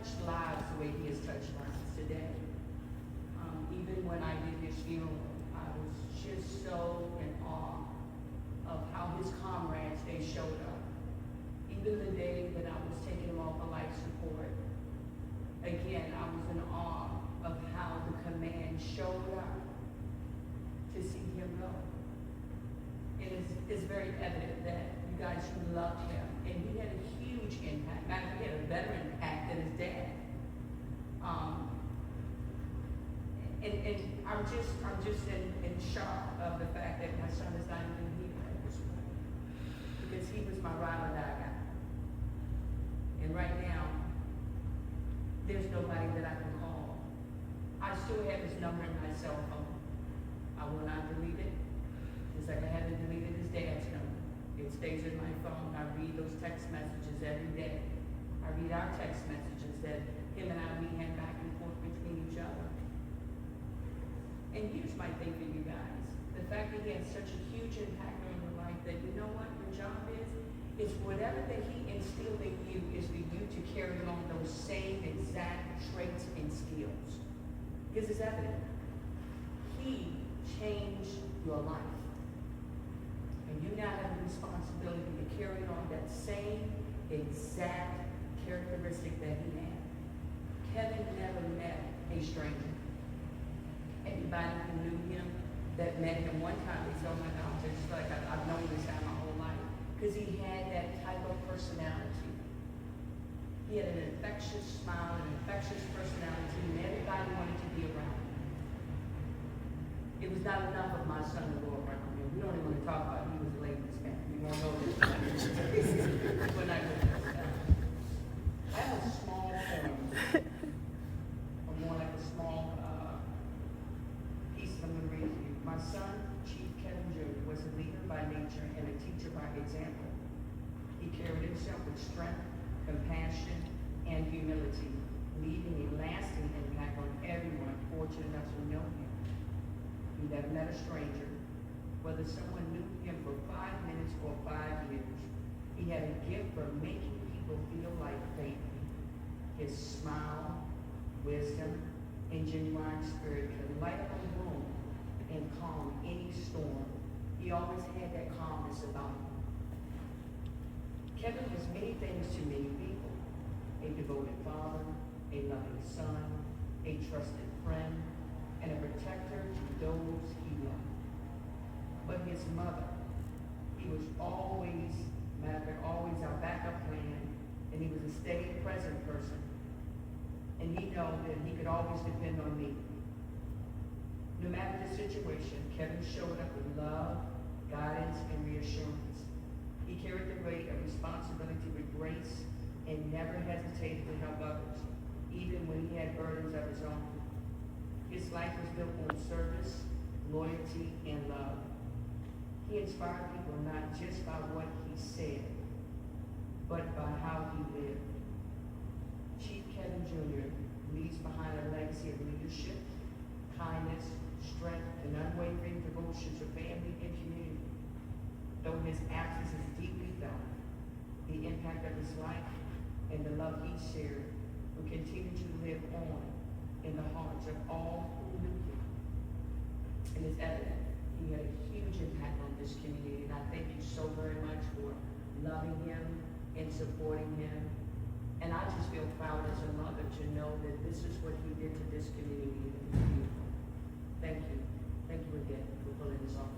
touched lives the way he has touched lives today. Even when I did his funeral, I was just so in awe of how his comrades, they showed up. Even the day that I was taking him off of life support, again, I was in awe of how the command showed up to see him go. It's very evident that you guys who loved him, and he had a huge impact. Matter of fact, he had a better impact than his dad. And I'm just in shock of the fact that my son is not even here at this point, because he was my ride or die guy. And right now, there's nobody that I can call. I still have his number in my cell phone. I will not delete it. Just like I haven't deleted his dad's number. It stays in my phone. I read those text messages every day. I read our text messages that him and we hand back and forth between each other. And here's my thing for you guys. The fact that he had such a huge impact on your life, that you know what your job is whatever that he instilled in you is for you to carry on those same exact traits and skills. Because it's evident. He changed your life. And you now have the responsibility to carry on that same exact characteristic that he had. Kevin never met a stranger. Anybody who knew him, that met him one time, they said, oh my God, I just feel like I've known this guy my whole life. Because he had that type of personality. He had an infectious smile, an infectious personality, and everybody wanted to be around him. It was not enough of my son to go around him. We don't even want to talk about it. He was a ladies' man. We won't go this time. We're not going to go there. I have a small poem, or more like a small piece that I'm going to read to you. My son, Chief Kevin Jr., was a leader by nature and a teacher by example. He carried himself with strength, compassion, and humility, leaving a lasting impact on everyone fortunate enough to know him. He never met a stranger, whether someone knew him for 5 minutes or 5 years. He had a gift for making people feel like family. His smile, wisdom, and genuine spirit could light up a room and calm any storm. He always had that calmness about him. Kevin was many things to many people: a devoted father, a loving son, a trusted friend, and a protector to those he loved. But his mother, he was always our backup plan, and he was a steady, present person. And he knew that he could always depend on me. No matter the situation, Kevin showed up with love, guidance, and reassurance. He carried the weight of responsibility with grace and never hesitated to help others, even when he had burdens of his own. His life was built on service, loyalty, and love. He inspired people not just by what he said, but by how he lived. Chief Kevin Jr. leaves behind a legacy of leadership, kindness, strength, and unwavering devotion to family and community. Though his absence is deeply felt, the impact of his life and the love he shared will continue to live on in the hearts of all who knew him. And it's evident he had a huge impact on this community, and I thank you so very much for loving him and supporting him. And I just feel proud as a mother to know that this is what he did to this community. And it's beautiful. Thank you. Thank you again for pulling this off.